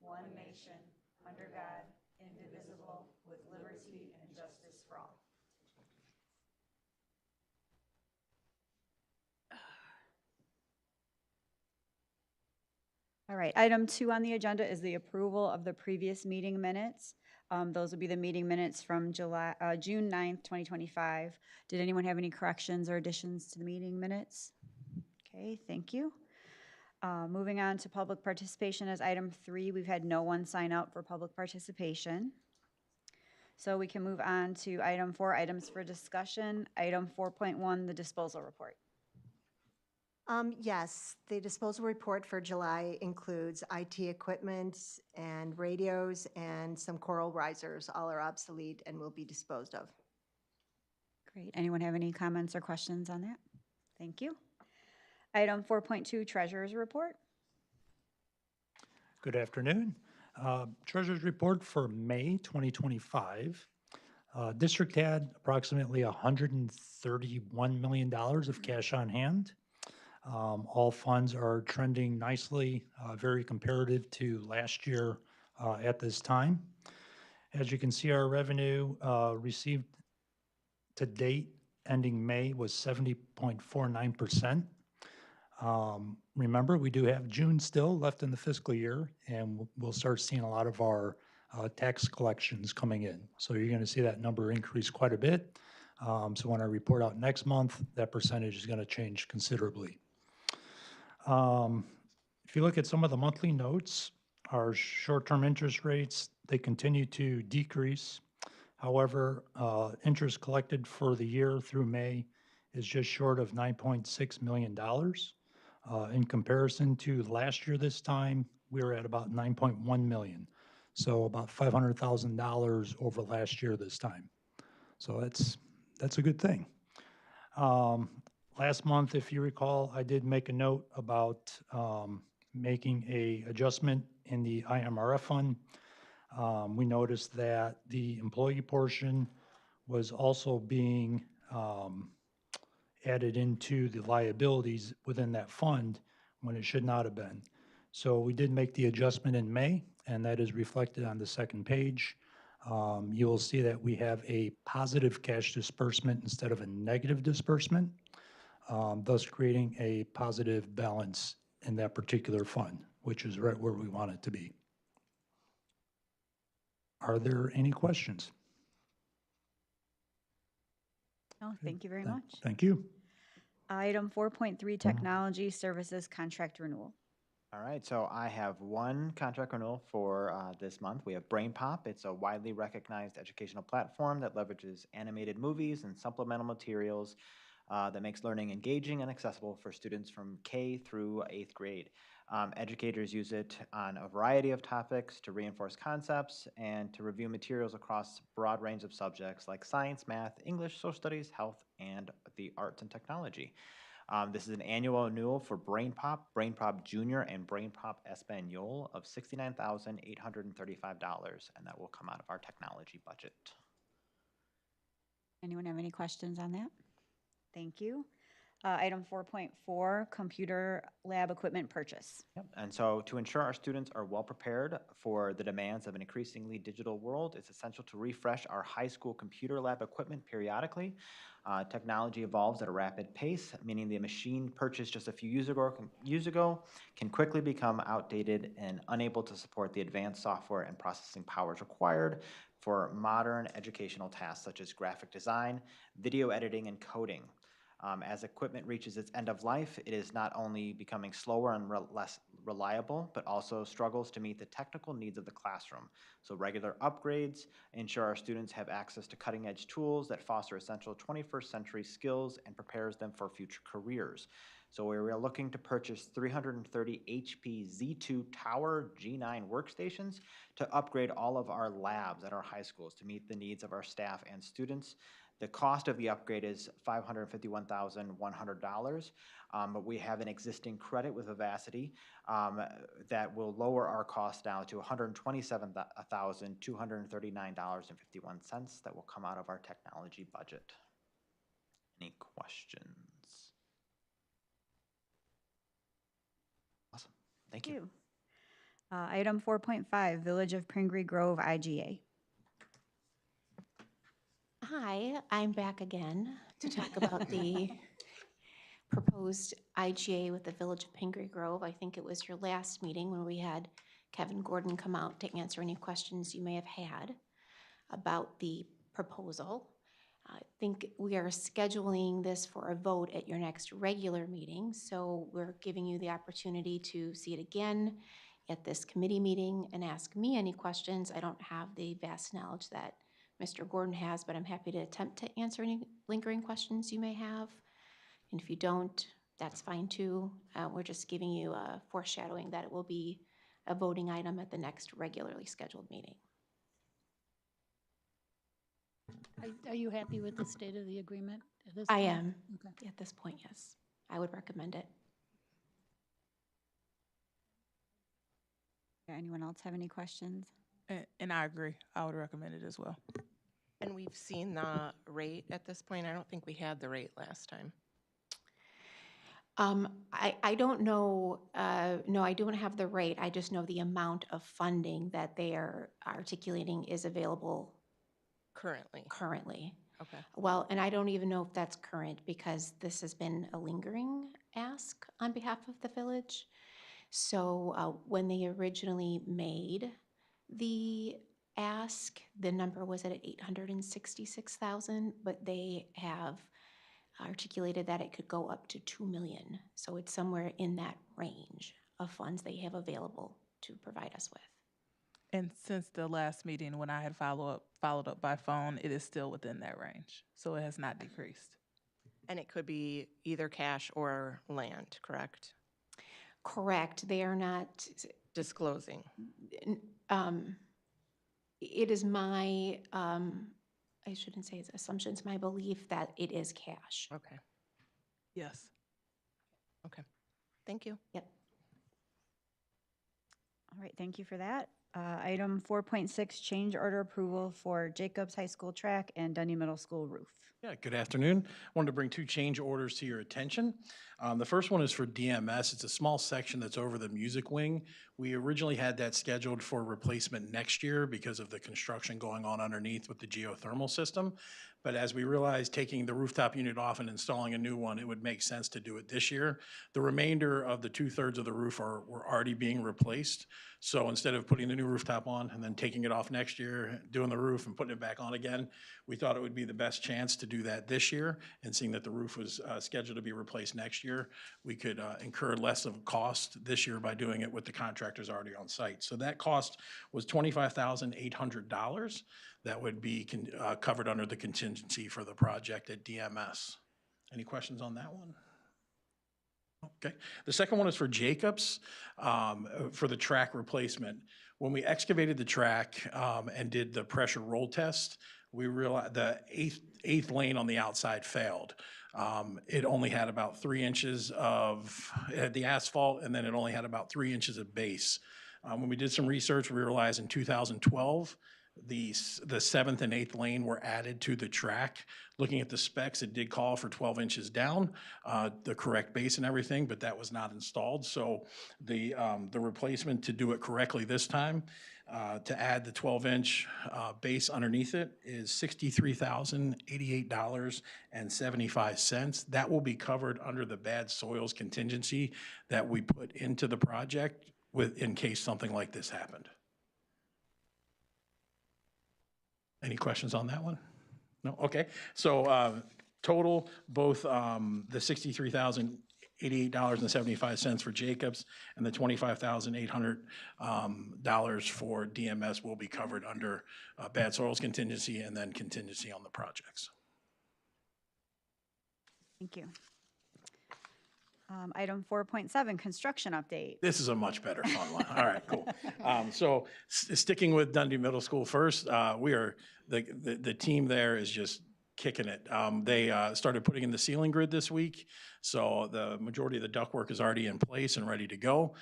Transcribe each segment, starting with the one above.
one nation, under God, indivisible, with liberty and justice for all. All right, item 2 on the agenda is the approval of the previous meeting minutes. Those will be the meeting minutes from June 9th, 2025. Did anyone have any corrections or additions to the meeting minutes? Okay, thank you. Moving on to public participation as item 3, we've had no one sign up for public participation. So we can move on to item 4, items for discussion. Item 4.1, the disposal report. Yes, the disposal report for July includes IT equipment and radios and some coral risers. All are obsolete and will be disposed of. Great. Anyone have any comments or questions on that? Thank you. Item 4.2, treasurer's report. Good afternoon. Treasurer's report for May 2025. District had approximately $131 million of cash on hand. All funds are trending nicely, very comparative to last year at this time. As you can see, our revenue received to date ending May was 70.49%. Remember, we do have June still left in the fiscal year, and we'll start seeing a lot of our tax collections coming in. So you're going to see that number increase quite a bit. So when I report out next month, that percentage is going to change considerably. If you look at some of the monthly notes, our short-term interest rates, they continue to decrease. However, interest collected for the year through May is just short of $9.6 million. In comparison to last year this time, we were at about 9.1 million. So about $500,000 over last year this time. So that's a good thing. Last month, if you recall, I did make a note about making a adjustment in the IMRF fund. We noticed that the employee portion was also being added into the liabilities within that fund when it should not have been. So we did make the adjustment in May, and that is reflected on the second page. You will see that we have a positive cash disbursement instead of a negative disbursement, thus creating a positive balance in that particular fund, which is right where we want it to be. Are there any questions? No, thank you very much. Thank you. Item 4.3, technology services contract renewal. All right, so I have one contract renewal for this month. We have BrainPop. It's a widely recognized educational platform that leverages animated movies and supplemental materials that makes learning engaging and accessible for students from K through 8th grade. Educators use it on a variety of topics to reinforce concepts and to review materials across a broad range of subjects like science, math, English, social studies, health, and the arts and technology. This is an annual renewal for BrainPop, BrainPop Junior, and BrainPop Espanol of $69,835, and that will come out of our technology budget. Anyone have any questions on that? Thank you. Item 4.4, computer lab equipment purchase. Yep. And so to ensure our students are well prepared for the demands of an increasingly digital world, it's essential to refresh our high school computer lab equipment periodically. Technology evolves at a rapid pace, meaning the machine purchased just a few years ago can quickly become outdated and unable to support the advanced software and processing powers required for modern educational tasks such as graphic design, video editing, and coding. As equipment reaches its end of life, it is not only becoming slower and less reliable, but also struggles to meet the technical needs of the classroom. So regular upgrades ensure our students have access to cutting-edge tools that foster essential 21st century skills and prepares them for future careers. So we are looking to purchase 330 HP Z2 Tower G9 workstations to upgrade all of our labs at our high schools to meet the needs of our staff and students. The cost of the upgrade is $551,100, but we have an existing credit with Vivacity that will lower our cost down to $127,239.51 that will come out of our technology budget. Any questions? Awesome. Thank you. Item 4.5, Village of Pingree Grove IGA. Hi, I'm back again to talk about the proposed IGA with the Village of Pingree Grove. I think it was your last meeting when we had Kevin Gordon come out to answer any questions you may have had about the proposal. I think we are scheduling this for a vote at your next regular meeting, so we're giving you the opportunity to see it again at this committee meeting and ask me any questions. I don't have the vast knowledge that Mr. Gordon has, but I'm happy to attempt to answer any lingering questions you may have. And if you don't, that's fine too. We're just giving you a foreshadowing that it will be a voting item at the next regularly scheduled meeting. Are you happy with the state of the agreement at this I point? am. Okay. At this point, yes. I would recommend it. Anyone else have any questions? And I agree. I would recommend it as well. And we've seen the rate at this point. I don't think we had the rate last time. I don't know, no, I don't have the rate. I just know the amount of funding that they are articulating is available Currently. currently. Okay. Well, and I don't even know if that's current because this has been a lingering ask on behalf of the village. So when they originally made the ask, the number was at 866,000, but they have articulated that it could go up to 2 million. So it's somewhere in that range of funds they have available to provide us with. And since the last meeting, when I had followed up by phone, it is still within that range. So it has not decreased. And it could be either cash or land, correct? Correct. They are not, Disclosing. it is my, I shouldn't say it's assumptions, my belief that it is cash. Okay. Yes. Okay. Thank you. Yep. All right, thank you for that. Item 4.6, change order approval for Jacobs High School track and Dunny Middle School roof. Yeah, good afternoon. Wanted to bring two change orders to your attention. The first one is for DMS. It's a small section that's over the music wing. We originally had that scheduled for replacement next year because of the construction going on underneath with the geothermal system. But as we realized, taking the rooftop unit off and installing a new one, it would make sense to do it this year. The remainder of the 2/3 of the roof were already being replaced. So instead of putting the new rooftop on and then taking it off next year, doing the roof and putting it back on again, we thought it would be the best chance to do that this year. And seeing that the roof was scheduled to be replaced next year, we could incur less of a cost this year by doing it with the contractors already on site. So that cost was $25,800. That would be covered under the contingency for the project at DMS. Any questions on that one? Okay. The second one is for Jacobs for the track replacement. When we excavated the track and did the pressure roll test, we realized the eighth lane on the outside failed. It only had about 3 inches of the asphalt, and then it only had about 3 inches of base. When we did some research, we realized in 2012, the 7th and 8th lane were added to the track. Looking at the specs, it did call for 12 inches down, the correct base and everything, but that was not installed. So the replacement to do it correctly this time, to add the 12-inch base underneath it is $63,088.75. That will be covered under the bad soils contingency that we put into the project in case something like this happened. Any questions on that one? No? Okay. So total, both the $63,088.75 for Jacobs and the $25,800 for DMS will be covered under bad soils contingency and then contingency on the projects. Thank you. Item 4.7, construction update. This is a much better fun one. All right, cool. So sticking with Dundee Middle School first, we are, the team there is just kicking it. They started putting in the ceiling grid this week, so the majority of the ductwork is already in place and ready to go.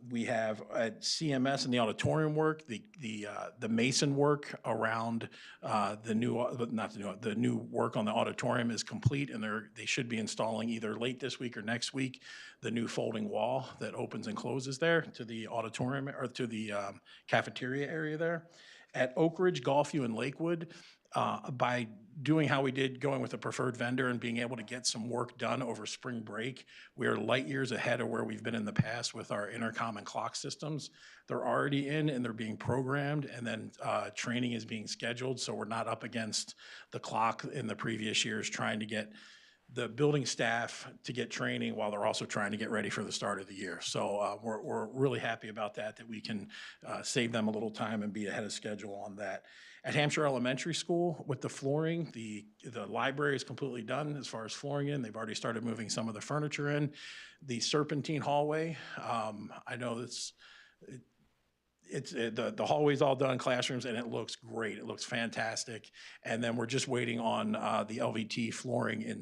We have at CMS and the auditorium work, the mason work around the new work on the auditorium is complete, and they should be installing either late this week or next week the new folding wall that opens and closes there to the auditorium or to the cafeteria area there. At Oak Ridge, Gulfview, and Lakewood, by doing how we did, going with a preferred vendor and being able to get some work done over spring break, we are light years ahead of where we've been in the past with our intercom and clock systems. They're already in and they're being programmed, and then training is being scheduled, so we're not up against the clock in the previous years trying to get the building staff to get training while they're also trying to get ready for the start of the year. So we're really happy about that we can save them a little time and be ahead of schedule on that. At Hampshire Elementary School, with the flooring, the library is completely done as far as flooring in. They've already started moving some of the furniture in. The serpentine hallway, I know the hallway's all done, classrooms, and it looks great. It looks fantastic. And then we're just waiting on the LVT flooring in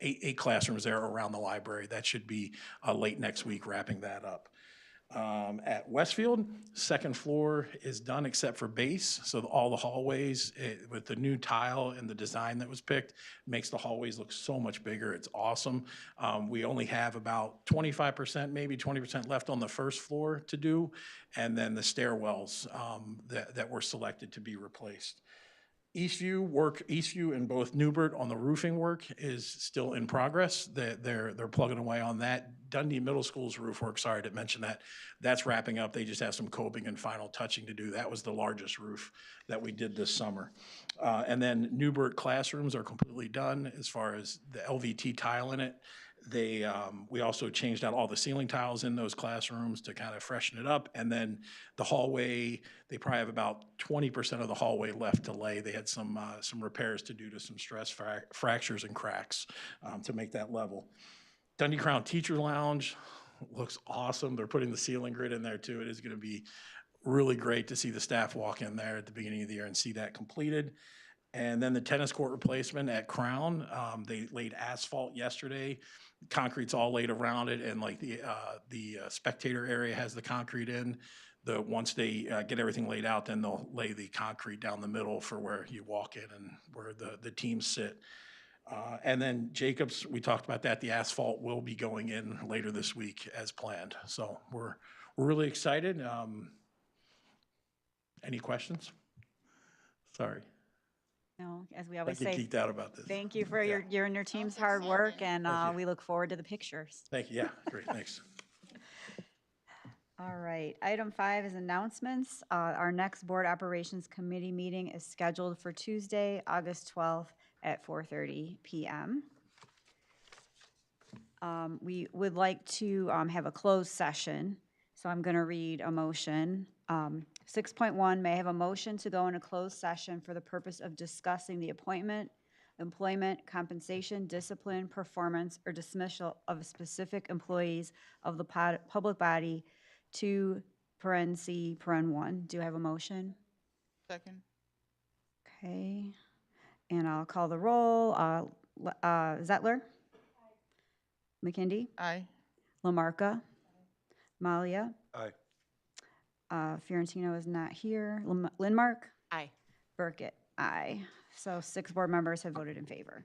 eight classrooms there around the library. That should be late next week, wrapping that up. At Westfield, second floor is done except for base. So all the hallways with the new tile and the design that was picked makes the hallways look so much bigger. It's awesome. We only have about 25%, maybe 20% left on the first floor to do. And then the stairwells that were selected to be replaced. Eastview and both Newbert on the roofing work is still in progress. They're plugging away on that. Dundee Middle School's roof work, sorry to mention that, that's wrapping up. They just have some coping and final touching to do. That was the largest roof that we did this summer. And then Newbert classrooms are completely done as far as the LVT tile in it. We also changed out all the ceiling tiles in those classrooms to kind of freshen it up. And then the hallway, they probably have about 20% of the hallway left to lay. They had some repairs to do to some stress fractures and cracks to make that level. Dundee Crown Teacher Lounge looks awesome. They're putting the ceiling grid in there too. It is going to be really great to see the staff walk in there at the beginning of the year and see that completed. And then the tennis court replacement at Crown, they laid asphalt yesterday. Concrete's all laid around it, and like the spectator area has the concrete in. Once they get everything laid out, then they'll lay the concrete down the middle for where you walk in and where the teams sit. And then Jacobs, we talked about that. The asphalt will be going in later this week as planned. So we're really excited. Any questions? Sorry. No, as we I always get say, geeked out about this. thank you for your and your team's hard work, and we look forward to the pictures. Thank you. Yeah, great. Thanks. All right, item 5 is announcements. Our next Board Operations Committee meeting is scheduled for Tuesday, August 12th at 4:30 p.m. We would like to have a closed session, so I'm going to read a motion. 6.1, may I have a motion to go into closed session for the purpose of discussing the appointment, employment, compensation, discipline, performance, or dismissal of specific employees of the public body, 2(c)(1). Do I have a motion? Second. Okay, and I'll call the roll. Zettler? McKindy? Aye. Lamarca? Malia? Aye. Fiorentino is not here. Lindmark? Aye. Burkett? Aye. So 6 board members have voted in favor.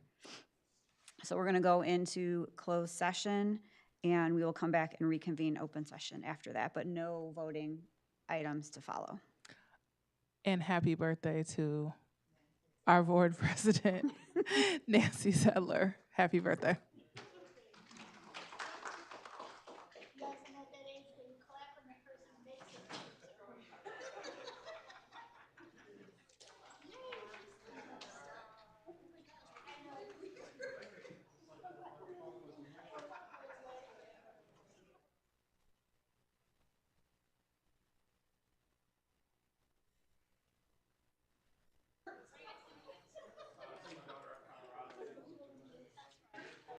So we're going to go into closed session, and we will come back and reconvene open session after that, but no voting items to follow. And happy birthday to our board president, Nancy Sedler. Happy birthday.